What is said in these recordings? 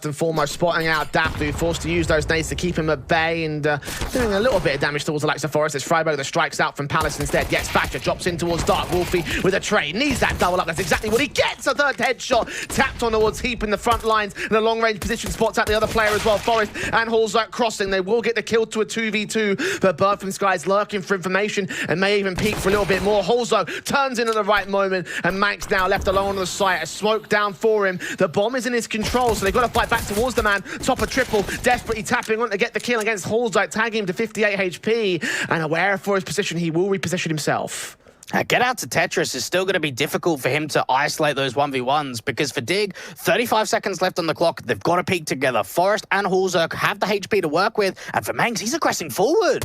first and foremost, spotting out Dafu, forced to use those nades to keep him at bay and doing a little bit of damage towards Alexa Forest as Freiburg that strikes out from Palace instead. Gets Thatcher, drops in towards Dark. Wolfie with a trade, needs that double up. That's exactly what he gets. A third headshot, tapped on towards Heap in the front lines, and a long-range position spots out the other player as well. Forest and Hallzerk crossing. They will get the kill to a 2v2, but Bird from Sky is lurking for information and may even peek for a little bit more. Hallzerk turns in at the right moment, and Manx now left alone on the site. A smoke down for him. The bomb is in his control, so they've got to fight back towards the man. Top of triple, desperately tapping on to get the kill against Hallzerk, tagging him to 58 HP, and aware for his position, he will reposition himself. Get out to Tetris is still going to be difficult for him to isolate those 1v1s because for Dig, 35 seconds left on the clock. They've got to peek together. Forest and Hallzerk have the HP to work with, and for Manx, he's aggressing forward.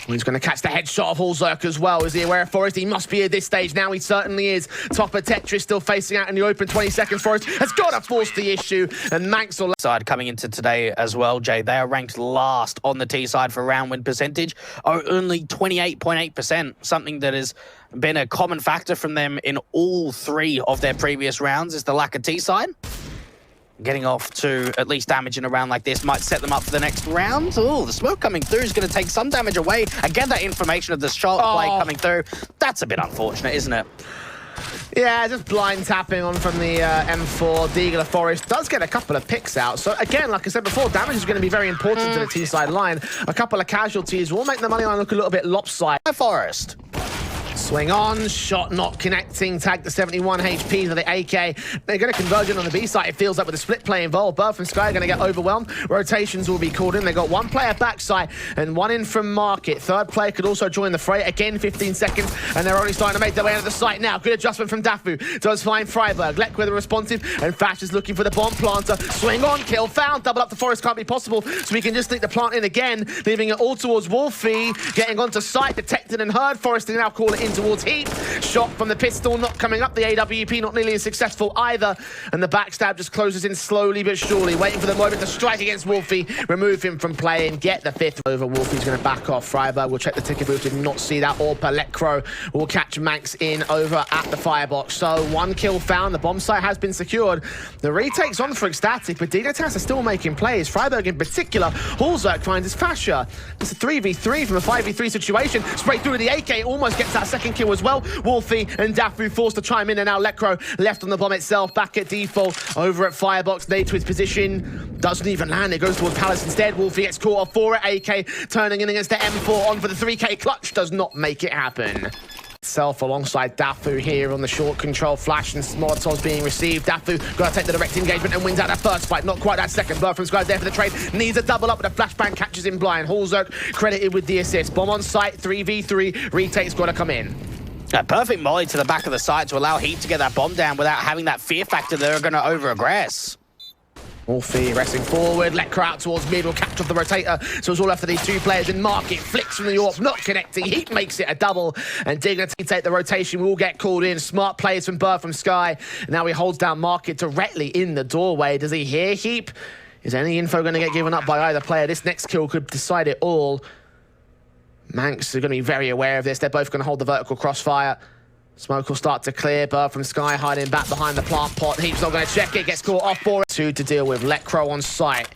He's going to catch the headshot of Hallzerk as well. Is he aware of Forest? He must be at this stage. Now he certainly is. Top of Tetris still facing out in the open. 20 seconds. Forest has got to force the issue, and Manx will... Side coming into today as well, Jay. They are ranked last on the T side for round win percentage, only 28.8%, something that has been a common factor from them in all three of their previous rounds is the lack of T side. Getting off to at least damage in a round like this might set them up for the next round. Oh, the smoke coming through is going to take some damage away. Again, that information of the shot play coming through. That's a bit unfortunate, isn't it? Yeah, just blind tapping on from the M4. Deagle of Forest does get a couple of picks out. So again, like I said before, damage is going to be very important to the T-side line. A couple of casualties will make the money line look a little bit lopsided. Forest. Swing on, shot not connecting, tag to 71 HP to the AK. They're going to converge in on the B side, it feels like, with a split play involved. Bird from Sky are going to get overwhelmed. Rotations will be called in. They got one player backside and one in from Market. Third player could also join the fray. Again, 15 seconds, and they're only starting to make their way into the site now. Good adjustment from Dafu. Does find Freiburg. Lek with a responsive, and Fash is looking for the bomb planter. Swing on, kill found. Double up the Forest can't be possible, so we can just sneak the plant in again, leaving it all towards Wolfie. Getting onto site, detected and heard. Forest can now call it in towards Heap. Shot from the pistol not coming up. The AWP not nearly as successful either. And the backstab just closes in slowly but surely. Waiting for the moment to strike against Wolfie. Remove him from play and get the fifth over. Wolfie's going to back off. Freiburg will check the ticket booth. Did not see that. Or Palecro will catch Manx in over at the firebox. So one kill found. The bomb site has been secured. The retake's on for Ecstatic, but Dignitas are still making plays. Freiburg in particular. Hallzerk finds his Fasher. It's a 3v3 from a 5v3 situation. Straight through the AK. Almost gets that second kill as well. Wolfie and Dafu forced to chime in, and now Lekro left on the bomb itself, back at default, over at Firebox, nade to his position, doesn't even land, it goes towards Palace instead. Wolfie gets caught off for it, AK turning in against the M4, on for the 3K clutch, does not make it happen. Self alongside Dafu here on the short control. Flash and Molotovs being received. Dafu got to take the direct engagement and wins out that first fight. Not quite that second. Bird from Sky there for the trade. Needs a double up, but a flashbang catches him blind. Hallzerk credited with the assist. Bomb on site, 3v3. Retake's got to come in. A perfect molly to the back of the site to allow Heat to get that bomb down without having that fear factor they're going to over-aggress. Wolfie wrestling forward, Lekra out towards mid, will catch off the rotator, so it's all left for these two players in Market. Flicks from the AWP, not connecting, Heat makes it a double, and Dignity take the rotation, will get called in. Smart plays from Bird from Sky, and now he holds down Market directly in the doorway. Does he hear Heap? Is any info going to get given up by either player? This next kill could decide it all. Manx are going to be very aware of this. They're both going to hold the vertical crossfire. Smoke will start to clear. Bird from Sky hiding back behind the plant pot. Heap's not going to check it. Gets caught off for it. Two to deal with. Lekro on site.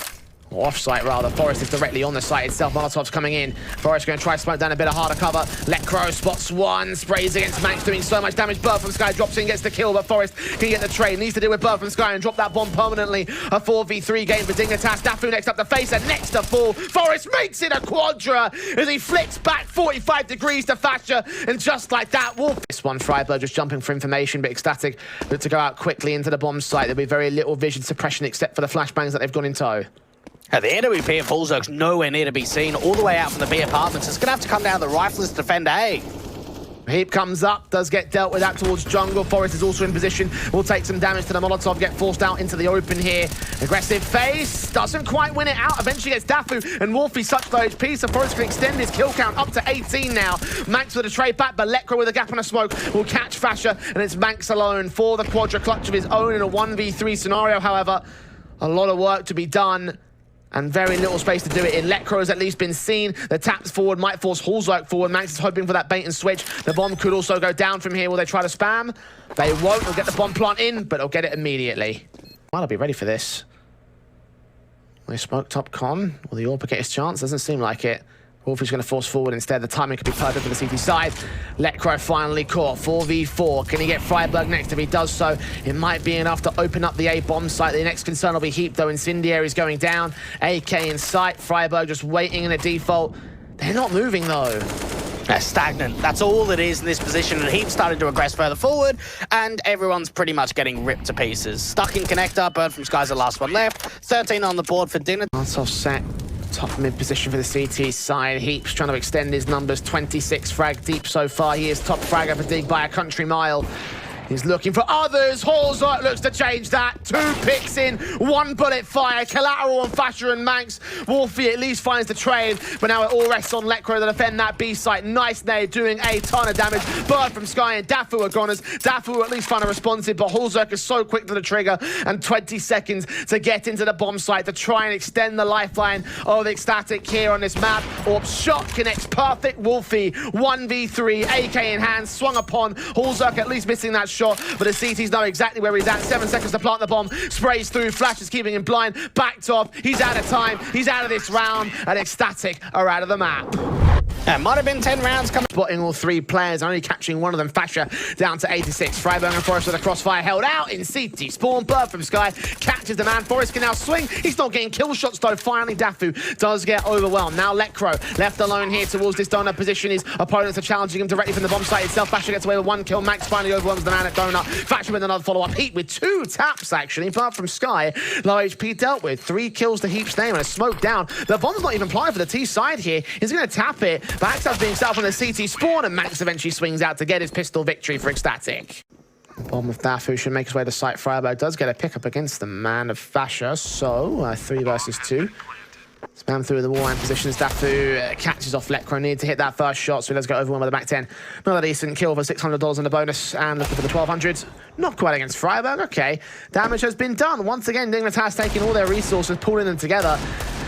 Or off-site, rather. Forest is directly on the site itself. Molotov's coming in. Forest going to try to smoke down a bit of harder cover. Lekro spots one. Sprays against Manx, doing so much damage. Bird from Sky drops in, gets the kill, but Forest can get the trade. Needs to deal with Bird from Sky and drop that bomb permanently. A 4v3 game for Dignitas. Dafu next up to face, and next to fall. Forest makes it a quadra as he flicks back 45 degrees to Thatcher, and just like that, Wolf. This one, Freiburg just jumping for information, but Ecstatic look to go out quickly into the bomb site. There'll be very little vision suppression except for the flashbangs that they've got in tow. The AWP of Hallzerk's nowhere near to be seen, all the way out from the B apartments. It's going to have to come down the riflers to defend A. Heap comes up, does get dealt with out towards jungle. Forest is also in position, will take some damage to the Molotov, get forced out into the open here. Aggressive face, doesn't quite win it out, eventually gets Dafu, and Wolfie such low HP, so Forest can extend his kill count up to 18 now. Manx with a trade back, but Lekra with a gap and a smoke will catch Fasher, and it's Manx alone for the quadra clutch of his own in a 1v3 scenario. However, a lot of work to be done, and very little space to do it in. Lekro has at least been seen. The taps forward might force Hallzerk forward. Manx is hoping for that bait and switch. The bomb could also go down from here. Will they try to spam? They won't. They'll get the bomb plant in, but they'll get it immediately. Well, I'll be ready for this. They smoke top con. Will the AWP get his chance? Doesn't seem like it. Wolfie's going to force forward instead. The timing could be perfect for the CT side. Lecro finally caught. 4v4. Can he get Freiburg next? If he does so, it might be enough to open up the A bomb site. The next concern will be Heap, though. Incendiary's going down. AK in sight. Freiburg just waiting in a default. They're not moving, though. They're stagnant. That's all it is in this position. And Heap started to aggress further forward, and everyone's pretty much getting ripped to pieces. Stuck in connector. Bird from Sky's the last one left. 13 on the board for Dignitas. That's offset. Top mid position for the CT side. Heap's trying to extend his numbers. 26 frag deep so far. He is top fragger for Dig by a country mile. He's looking for others. Halls looks to change that. 2 picks in, 1 bullet fire. Collateral on Fasher and Manx. Wolfie at least finds the trade, but now it all rests on Lecro to defend that B site. Nice nade, doing a ton of damage. Bird from Sky and Dafu are goners. Dafu at least find a responsive, but Halzerk is so quick to the trigger, and 20 seconds to get into the bomb site to try and extend the lifeline of Ecstatic here on this map. Orb's shot connects perfect. Wolfie 1v3, AK in hand, swung upon. Halzerk at least missing that shot, but the CTs know exactly where he's at. 7 seconds to plant the bomb. Sprays through. Flash is keeping him blind. Backed off. He's out of time. He's out of this round. And Ecstatic are out of the map. It might have been 10 rounds coming. Spotting all 3 players, only catching one of them. Fasher down to 86. Freiburg and Forest with a crossfire held out in CT spawn. Bird from Sky catches the man. Forest can now swing. He's not getting kill shots though. Finally, Dafu does get overwhelmed. Now Lecro left alone here towards this donut position. His opponents are challenging him directly from the bomb site itself. Fasher gets away with 1 kill. Max finally overwhelms the man at donut. Fasher with another follow-up. Heap with 2 taps actually. Bird from Sky, low HP dealt with. 3 kills to Heap's name and a smoke down. The bomb's not even planted for the T side here. He's going to tap it. Backstab's being set up on the CT spawn, and Max eventually swings out to get his pistol victory for Ecstatic. The bomb of Dafu should make his way to site. Freiburg does get a pickup against the man of Fasher, so 3 versus 2. Spam through the wall and positions. Dafu catches off Lecro. Need to hit that first shot, so he does go over one with the back 10. Another decent kill for $600 on the bonus, and looking for the 1200. Not quite against Freiburg. Okay, damage has been done. Once again, Dignitas taking all their resources, pulling them together.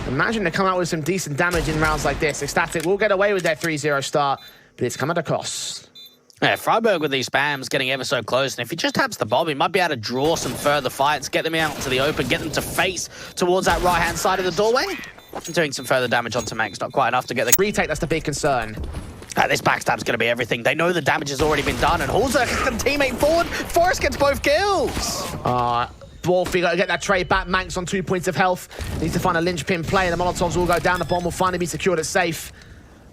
Imagine to come out with some decent damage in rounds like this. Ecstatic will get away with their 3-0 start, but it's come at a cost. Yeah, Freiburg with these spams getting ever so close, and if he just taps the bomb, he might be able to draw some further fights, get them out to the open, get them to face towards that right-hand side of the doorway. Doing some further damage onto Max, not quite enough to get the retake. That's the big concern. This backstab's going to be everything. They know the damage has already been done, and Halzerk is going to teammate forward. Forrest gets both kills. Wolfie got to get that trade back. Manx on 2 points of health. Needs to find a linchpin play. The Molotovs will go down. The bomb will finally be secured at safe.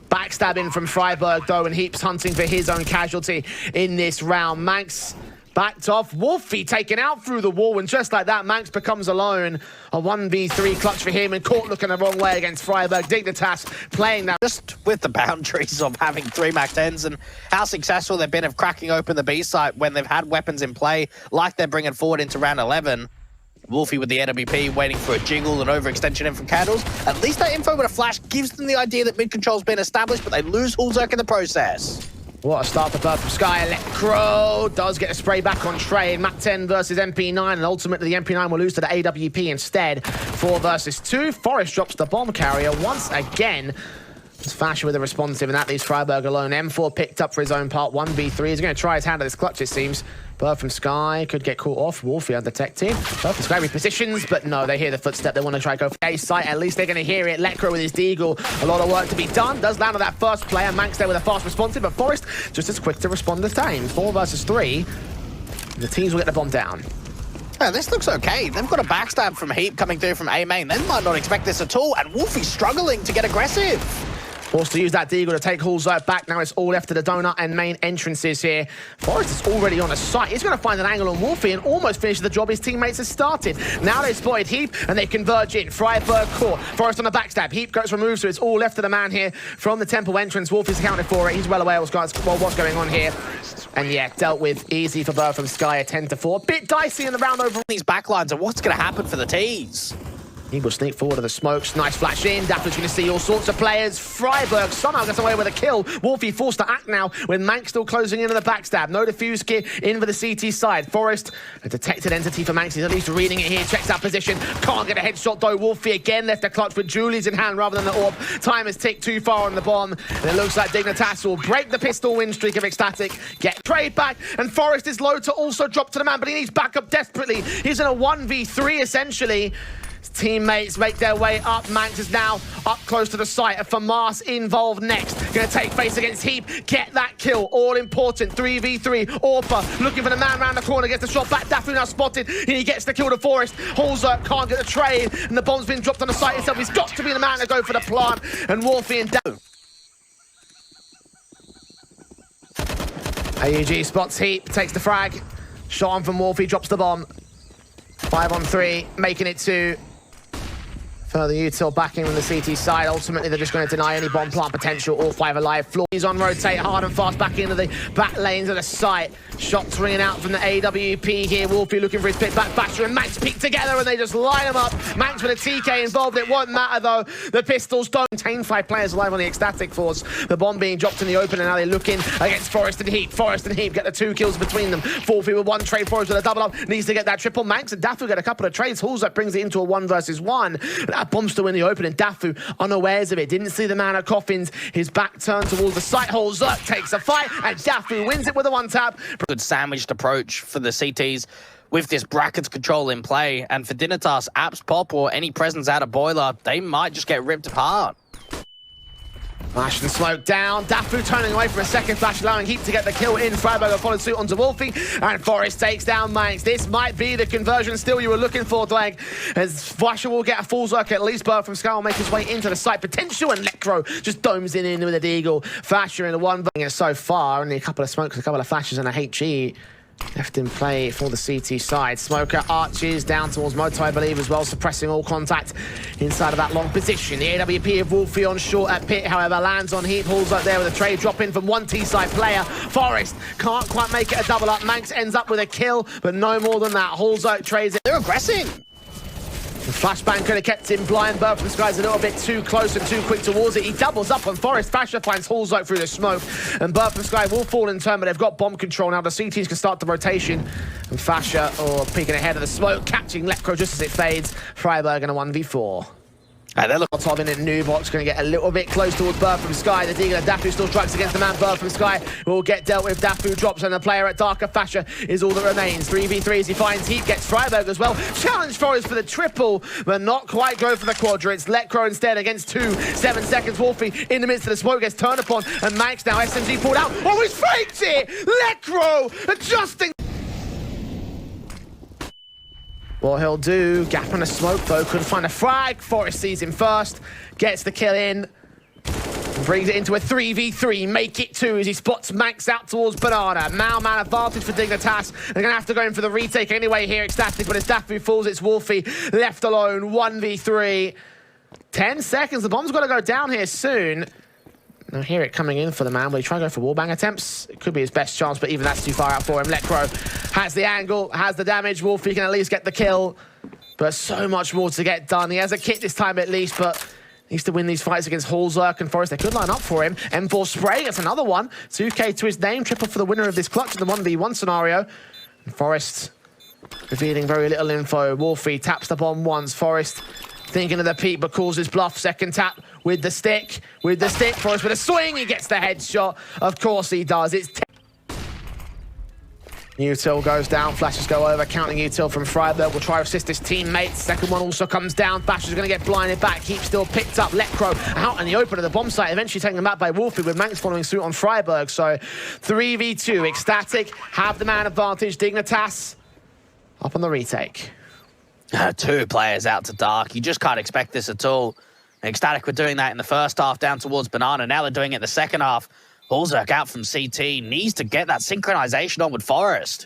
Backstabbing from Freiburg, though, and Heap's hunting for his own casualty in this round. Manx backed off. Wolfie taken out through the wall, and just like that, Manx becomes alone. A 1v3 clutch for him, and caught looking the wrong way against Freiburg. Dignitas playing that. Just with the boundaries of having 3 Mac 10s and how successful they've been of cracking open the B site when they've had weapons in play, like they're bringing forward into round 11. Wolfie with the AWP waiting for a jiggle and overextension in from Candles. At least that info with a flash gives them the idea that mid control's been established, but they lose Halzerk in the process. What a start for Bird from Sky. Electro does get a spray back on trade. Mac 10 versus MP9, and ultimately the MP9 will lose to the AWP instead. 4 versus 2. Forest drops the bomb carrier once again. It's Fasher with a responsive, and that leaves Freiburg alone. M4 picked up for his own part. 1v3. He's going to try his hand at this clutch, it seems. Bird from Sky could get caught off. Wolfie undetected. Bird from Sky repositions, but no, they hear the footstep. They want to try to go for A site. At least they're going to hear it. Lecro with his deagle. A lot of work to be done. Does land on that first player. Manx there with a fast responsive, but Forest just as quick to respond the same. 4 versus 3. The teams will get the bomb down. Yeah, this looks okay. They've got a backstab from Heap coming through from A main. They might not expect this at all, and Wolfie's struggling to get aggressive. Forced to use that deagle to take Halzerk back. Now it's all left to the donut and main entrances here. Forrest is already on a site. He's going to find an angle on Wolfie and almost finish the job his teammates have started. Now they've spotted Heap and they converge in. Freiburg caught. Forrest on the backstab. Heap gets removed, so it's all left to the man here from the temple entrance. Wolfie's accounted for it. He's well aware what's going on here. And yeah, dealt with easy for Bird from Sky, a 10-4. Bit dicey in the round overall. These backlines and what's going to happen for the T's. He will sneak forward to the smokes. Nice flash in. Daffler's going to see all sorts of players. Freiburg somehow gets away with a kill. Wolfie forced to act now with Manx still closing into the backstab. No defuse kit in for the CT side. Forest, a detected entity for Manx. He's at least reading it here. Checks that position. Can't get a headshot though. Wolfie again left a clutch with Julie's in hand rather than the orb. Time has ticked too far on the bomb. And it looks like Dignitas will break the pistol win streak of Ecstatic. Get trade back. And Forest is low to also drop to the man, but he needs backup desperately. He's in a 1v3 essentially. Teammates make their way up. Manx is now up close to the site. A FAMAS involved next. Going to take face against Heap. Get that kill. All important. 3v3. Orpa looking for the man around the corner. Gets the shot back. Dafu now spotted. And he gets the kill to Forest. Holzer can't get the trade. And the bomb's been dropped on the site itself. He's got to be the man to go for the plant. And Wolfie and Dafu. AUG spots Heap. Takes the frag. Shot on from Wolfie. Drops the bomb. 5 on 3. Making it 2. Further util backing from the CT side. Ultimately, they're just going to deny any bomb plant potential. All 5 alive. Floor is on rotate hard and fast back into the back lanes of the site. Shots ringing out from the AWP here. Wolfie looking for his pick back. Basher and Max peek together and they just line them up. Max with a TK involved. It won't matter though. The pistols don't contain 5 players alive on the Ecstatic force. The bomb being dropped in the open and now they're looking against Forest and Heap. Forest and Heap get the 2 kills between them. Wolfie with 1 trade. Forest with a double up. Needs to get that triple. Max and Dafu get a couple of trades. Hulzak brings it into a 1 versus 1. That bomb's still in the open and Dafu unawares of it. Didn't see the man at Coffins. His back turned towards the site. Hulzak takes a fight and Dafu wins it with a 1 tap. Good sandwiched approach for the CTs with this brackets control in play. And for Dignitas, Apps Pop or any presence out of Boiler, they might just get ripped apart. Flash and smoke down. Dafu turning away from a second flash, allowing Heap to get the kill in. Freiburger followed suit onto Wolfie, and Forest takes down Manx. This might be the conversion still you were looking for, Dwayne, as Flasher will get a full Zerk at least. Bird from Sky will make his way into the site. Potential, and Lecro just domes in with a deagle. Flasher in the 1 so far. Only a couple of smokes, a couple of flashes, and a HE left in play for the CT side. Smoker arches down towards Moto, I believe, as well, suppressing all contact inside of that long position. The AWP of Wolfie on short at pit, however, lands on Heap. Hauls up there with a trade drop in from 1 T-side player. Forest can't quite make it a double up. Manx ends up with a kill, but no more than that. Hauls out, trades it. They're aggressing. The flashbang could have kept him blind. Bird from Sky's a little bit too close and too quick towards it. He doubles up on Forest. Fasher finds Hulzok through the smoke. And Bird from Sky will fall in turn, but they've got bomb control now. The CTs can start the rotation. And Fasher, peeking ahead of the smoke, catching Lecro just as it fades. Freiburg in a 1v4. They look Top in at new box, going to get a little bit close towards Bird from Sky. The Deagle of Dafu still strikes against the man. Bird from Sky will get dealt with. Dafu drops, and the player at Darker Fasher is all that remains. 3v3 as he finds Heap, gets Freiburg as well. Challenge Forest for the triple, but not quite go for the quadrants. Lecro instead against 2. 7 seconds. Wolfie in the midst of the smoke gets turned upon, and Max now SMG pulled out. Oh, he's faked it! Lecro adjusting. What he'll do, gap in the smoke though, couldn't find a frag. Forest sees him first, gets the kill in, brings it into a 3v3, make it 2 as he spots Max out towards Banana. Now man advantage for Dignitas. They're going to have to go in for the retake anyway here, Ecstatic, but as Dafu falls, it's Wolfie left alone, 1v3. 10 seconds, the bomb's got to go down here soon. Now hear it coming in for the man. Will he try to go for wallbang attempts? It could be his best chance, but even that's too far out for him. Lecro has the angle, has the damage. Wolfie can at least get the kill, but so much more to get done. He has a kit this time at least, but needs to win these fights against Hulzerk and Forest. They could line up for him. M4 spray, that's another one. 2K to his name, triple for the winner of this clutch in the 1v1 scenario. And Forest revealing very little info. Wolfie taps the bomb once. Forest thinking of the peak, but calls his bluff. Second tap with the stick. Forest with a swing. He gets the headshot. Of course he does. It's Util goes down. Flashes go over. Counting Util from Freiburg. Will try to assist his teammates. Second one also comes down. Flasher's going to get blinded back. Heap still picked up. Lecro out in the open of the bomb site. Eventually taken back by Wolfie with Manx following suit on Freiburg. So 3v2. Ecstatic have the man advantage. Dignitas up on the retake. 2 players out to dark. You just can't expect this at all. Ecstatic were doing that in the first half down towards Banana. Now they're doing it in the second half. Hulzerk out from CT. Needs to get that synchronization on with Forest.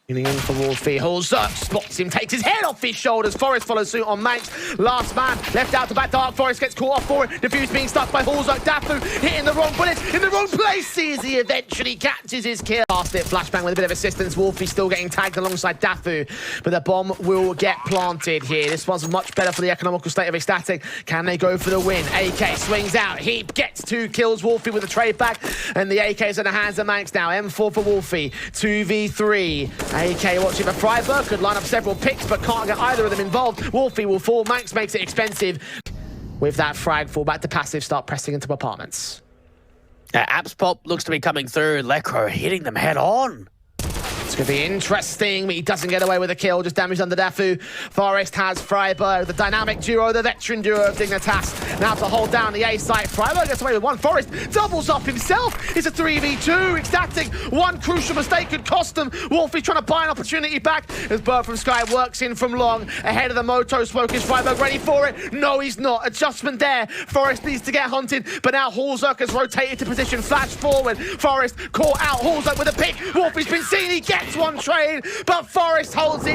In for Wolfie. Hulzerk spots him, takes his head off his shoulders. Forest follows suit on Manx. Last man left out to back. Dark Forest gets caught off for it. Diffuse being stuck by Hulzerk. Dafu hitting the wrong bullets in the wrong places. He eventually catches his kill. Last it, flashbang with a bit of assistance. Wolfie still getting tagged alongside Dafu, but the bomb will get planted here. This one's much better for the economical state of Ecstatic. Can they go for the win? AK swings out. Heap gets 2 kills. Wolfie with a trade back, and the AK's in the hands of Manx now. M4 for Wolfie. 2v3. AK watching for Freiburg. Could line up several picks, but can't get either of them involved. Wolfie will fall. Manx makes it expensive. With that frag, fall back to passive, start pressing into apartments. Apps Pop looks to be coming through. Lecro hitting them head on. It's going to be interesting. He doesn't get away with a kill, just damage under Dafu. Forest has Freiburg, the dynamic duo, the veteran duo of Dignitas. Now to hold down the A site. Freiburg gets away with one. Forest doubles up himself. It's a 3v2. Ecstatic, one crucial mistake could cost them. Wolf is trying to buy an opportunity back as Bird from Sky works in from long. Ahead of the Moto smoke. Is Freiburg ready for it? No, he's not. Adjustment there. Forest needs to get hunted, but now Hallzerk has rotated to position. Flash forward. Forest caught out. Hallzerk with a pick. Wolf has been seen. He gets one trade, but Forest holds it.